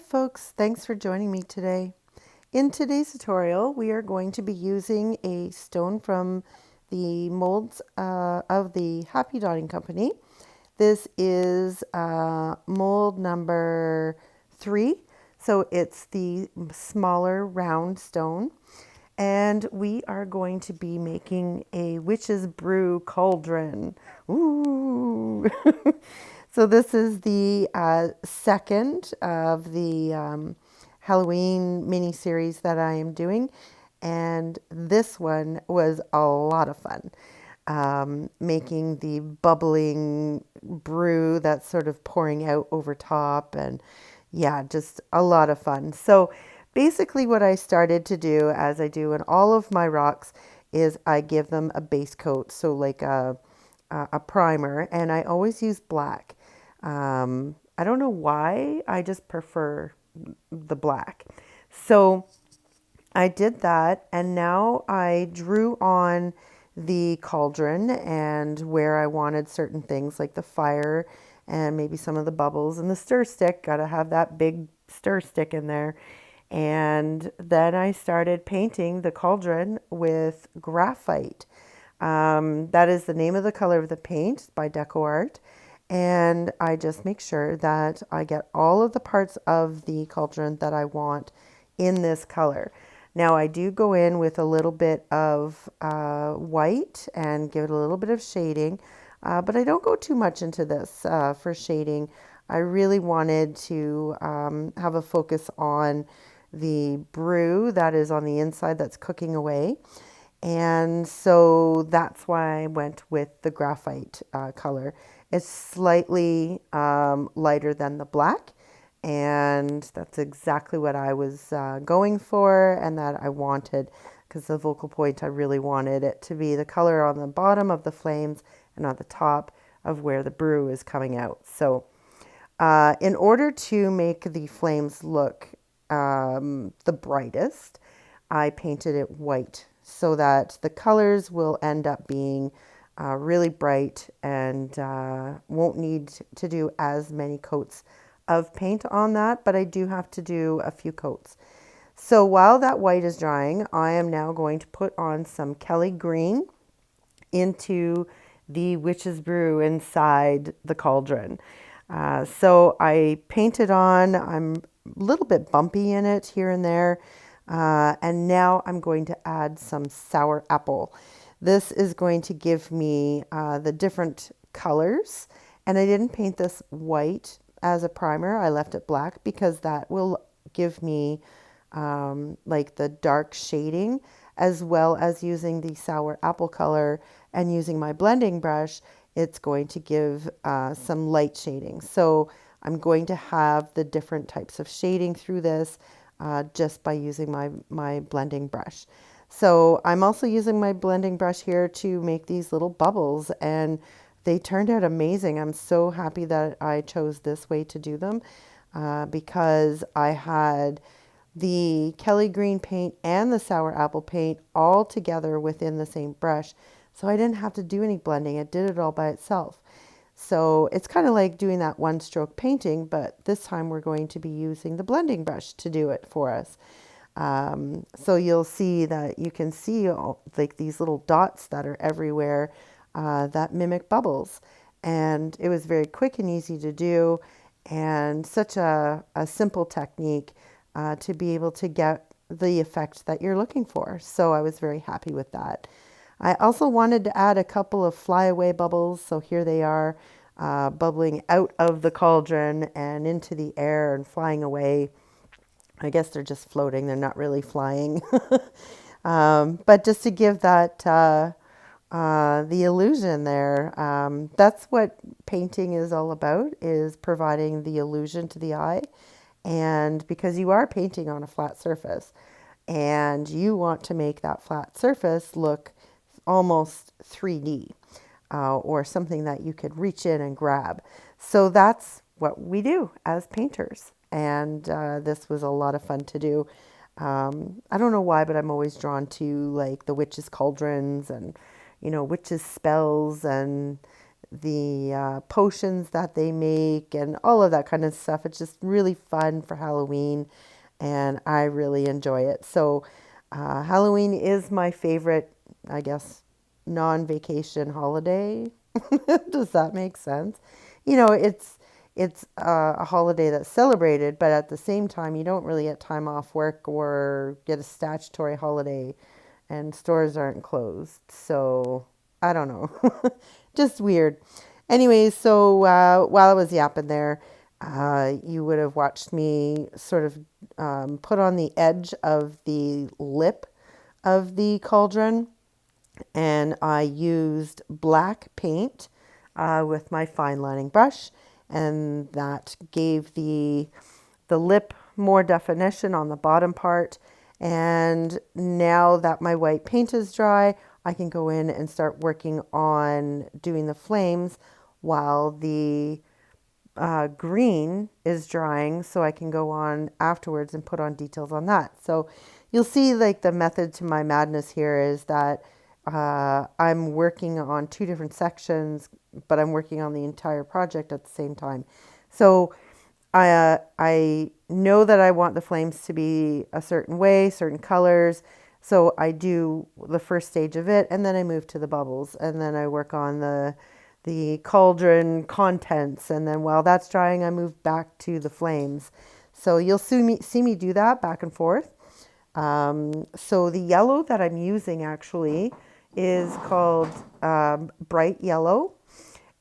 folks, thanks for joining me today. In today's tutorial, we are going to be using a stone from the molds of the Happy Dotting Company. This is mold number 3, so it's the smaller round stone. And we are going to be making a witch's brew cauldron. Ooh! So this is the second of the Halloween mini series that I am doing, and this one was a lot of fun. Making the bubbling brew that's sort of pouring out over top, and yeah, just a lot of fun. So basically what I started to do, as I do in all of my rocks, is I give them a base coat, so like a primer, and I always use black. I don't know why, I just prefer the black. So I did that, and now I drew on the cauldron and where I wanted certain things like the fire and maybe some of the bubbles and the stir stick. Got to have that big stir stick in there. And then I started painting the cauldron with graphite. That is the name of the color of the paint by DecoArt. And I just make sure that I get all of the parts of the cauldron that I want in this color. Now I do go in with a little bit of white and give it a little bit of shading, but I don't go too much into this for shading. I really wanted to have a focus on the brew that is on the inside that's cooking away. And so that's why I went with the graphite color. It's slightly lighter than the black, and that's exactly what I was going for and that I wanted, because the focal point, I really wanted it to be the color on the bottom of the flames and on the top of where the brew is coming out. So in order to make the flames look the brightest, I painted it white so that the colors will end up being really bright and won't need to do as many coats of paint on that, but I do have to do a few coats. So while that white is drying, I am now going to put on some Kelly green into the witch's brew inside the cauldron. So I painted on, I'm a little bit bumpy in it here and there. And now I'm going to add some sour apple. This is going to give me the different colors. And I didn't paint this white as a primer. I left it black because that will give me like the dark shading, as well as using the sour apple color and using my blending brush. It's going to give some light shading. So I'm going to have the different types of shading through this just by using my blending brush. So I'm also using my blending brush here to make these little bubbles, and they turned out amazing. I'm so happy that I chose this way to do them because I had the Kelly green paint and the sour apple paint all together within the same brush. So I didn't have to do any blending. It did it all by itself. So it's kind of like doing that one stroke painting, but this time we're going to be using the blending brush to do it for us. So you'll see that you can see like these little dots that are everywhere that mimic bubbles. And it was very quick and easy to do, and such a simple technique to be able to get the effect that you're looking for. So I was very happy with that. I also wanted to add a couple of flyaway bubbles. So here they are bubbling out of the cauldron and into the air and flying away. I guess they're just floating. They're not really flying. But just to give that the illusion there. That's what painting is all about, is providing the illusion to the eye. And because you are painting on a flat surface and you want to make that flat surface look almost 3D or something that you could reach in and grab. So that's what we do as painters. And this was a lot of fun to do. I don't know why, but I'm always drawn to like the witches' cauldrons and, witches' spells and the potions that they make and all of that kind of stuff. It's just really fun for Halloween, and I really enjoy it. So Halloween is my favorite, I guess, non-vacation holiday. Does that make sense? You know, it's a holiday that's celebrated, but at the same time, you don't really get time off work or get a statutory holiday, and stores aren't closed. So I don't know, just weird. Anyways, so while I was yapping there, you would have watched me sort of put on the edge of the lip of the cauldron, and I used black paint with my fine lining brush, and that gave the lip more definition on the bottom part. And now that my white paint is dry, I can go in and start working on doing the flames while the green is drying, so I can go on afterwards and put on details on that. So you'll see, like, the method to my madness here is that I'm working on two different sections, but I'm working on the entire project at the same time. So I know that I want the flames to be a certain way, certain colors. So I do the first stage of it, and then I move to the bubbles, and then I work on the cauldron contents, and then while that's drying, I move back to the flames. So you'll see me do that back and forth. So the yellow that I'm using actually is called Bright Yellow,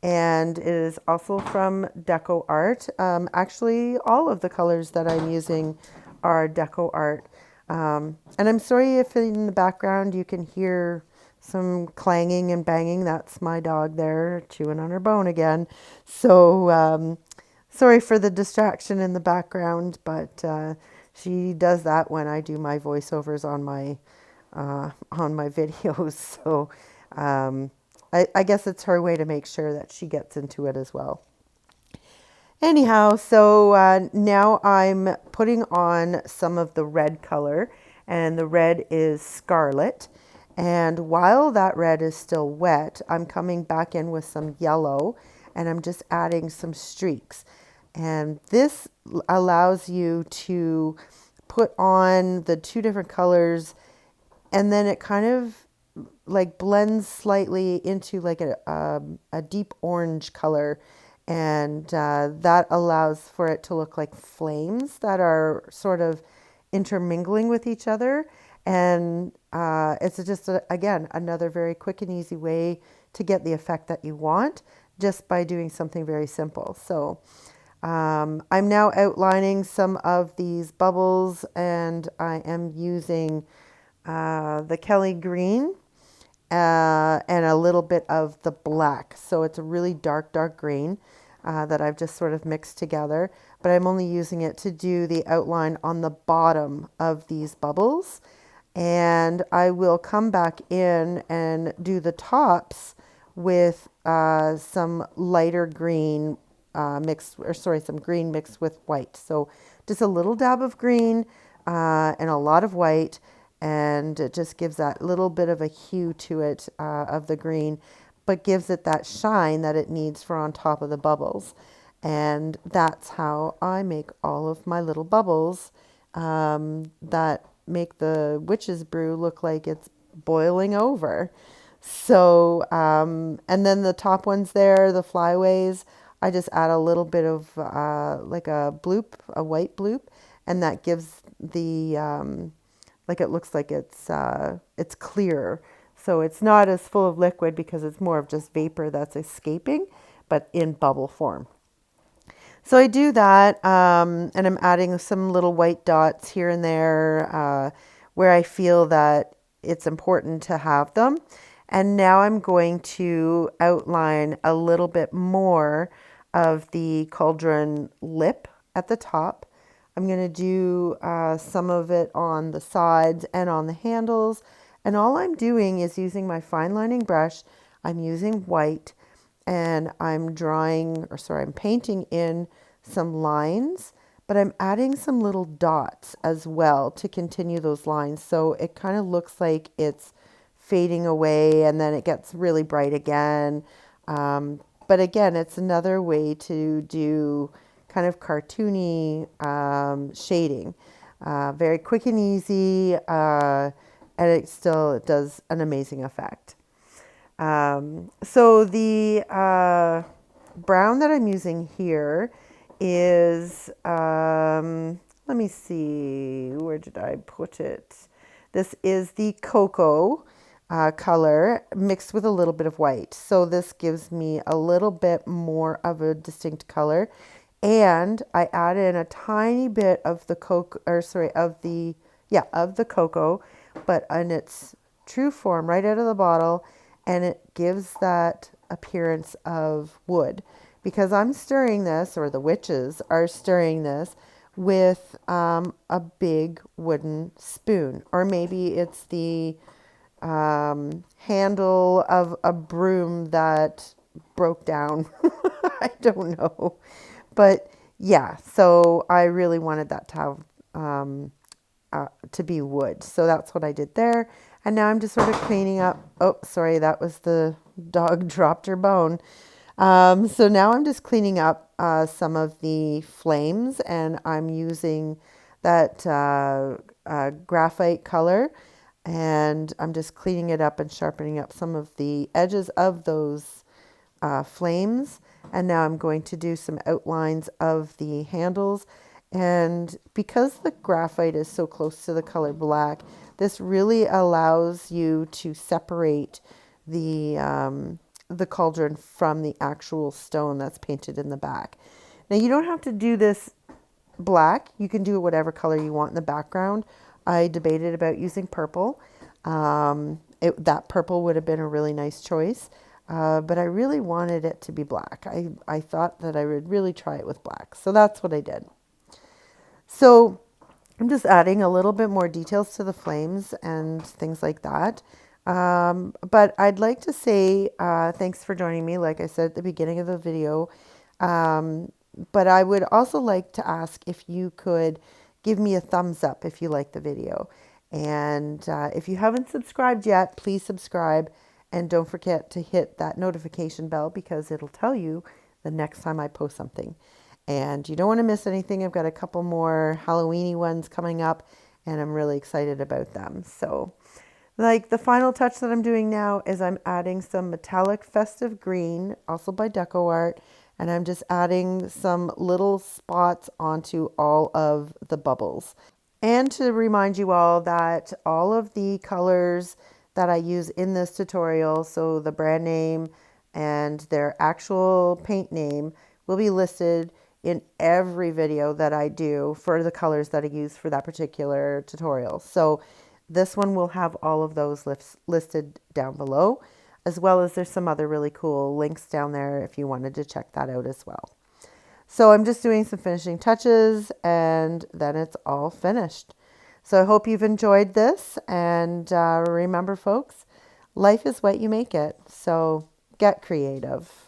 and it is also from DecoArt. Actually, all of the colors that I'm using are DecoArt. And I'm sorry if in the background you can hear some clanging and banging. That's my dog there chewing on her bone again. So sorry for the distraction in the background, but she does that when I do my voiceovers on my videos. So I guess it's her way to make sure that she gets into it as well. Anyhow, so now I'm putting on some of the red color, and the red is Scarlet. And while that red is still wet, I'm coming back in with some yellow, and I'm just adding some streaks. And this allows you to put on the two different colors, and then it kind of like blends slightly into like a deep orange color. And that allows for it to look like flames that are sort of intermingling with each other. And it's just, again, another very quick and easy way to get the effect that you want just by doing something very simple. So I'm now outlining some of these bubbles, and I am using the Kelly green and a little bit of the black. So it's a really dark green that I've just sort of mixed together, but I'm only using it to do the outline on the bottom of these bubbles. And I will come back in and do the tops with some lighter green some green mixed with white. So just a little dab of green and a lot of white, and it just gives that little bit of a hue to it of the green, but gives it that shine that it needs for on top of the bubbles. And that's how I make all of my little bubbles that make the witch's brew look like it's boiling over. So, and then the top ones there, the flyaways, I just add a little bit of like a bloop, a white bloop, and that gives the like it looks like it's clear. So it's not as full of liquid because it's more of just vapor that's escaping, but in bubble form. So I do that, and I'm adding some little white dots here and there where I feel that it's important to have them. And now I'm going to outline a little bit more of the cauldron lip at the top. I'm going to do some of it on the sides and on the handles. And all I'm doing is using my fine lining brush. I'm using white, and I'm painting in some lines, but I'm adding some little dots as well to continue those lines. So it kind of looks like it's fading away, and then it gets really bright again. But But again, it's another way to do kind of cartoony shading. Very quick and easy, and it does an amazing effect. So the brown that I'm using here is, let me see, where did I put it? This is the cocoa color mixed with a little bit of white. So this gives me a little bit more of a distinct color. And I add in a tiny bit of the of the cocoa, but in its true form right out of the bottle, and it gives that appearance of wood. Because I'm stirring this, or the witches are stirring this, with a big wooden spoon, or maybe it's the handle of a broom that broke down. I don't know. But yeah, so I really wanted that to have to be wood. So that's what I did there. And now I'm just sort of cleaning up. Oh, sorry, that was the dog dropped her bone. So now I'm just cleaning up some of the flames, and I'm using that graphite color, and I'm just cleaning it up and sharpening up some of the edges of those flames. And now I'm going to do some outlines of the handles. And because the graphite is so close to the color black, this really allows you to separate the cauldron from the actual stone that's painted in the back. Now you don't have to do this black. You can do whatever color you want in the background. I debated about using purple. That purple would have been a really nice choice. But I really wanted it to be black. I thought that I would really try it with black. So that's what I did. So I'm just adding a little bit more details to the flames and things like that. But I'd like to say thanks for joining me, like I said at the beginning of the video. But I would also like to ask if you could give me a thumbs up if you like the video. And if you haven't subscribed yet, please subscribe. And don't forget to hit that notification bell, because it'll tell you the next time I post something. And you don't want to miss anything. I've got a couple more Halloween-y ones coming up, and I'm really excited about them. So, like, the final touch that I'm doing now is I'm adding some metallic festive green, also by DecoArt, and I'm just adding some little spots onto all of the bubbles. And to remind you all that all of the colors that I use in this tutorial, so the brand name and their actual paint name, will be listed in every video that I do for the colors that I use for that particular tutorial. So this one will have all of those listed down below, as well as there's some other really cool links down there if you wanted to check that out as well. So I'm just doing some finishing touches, and then it's all finished. So I hope you've enjoyed this, and remember folks, life is what you make it. So get creative.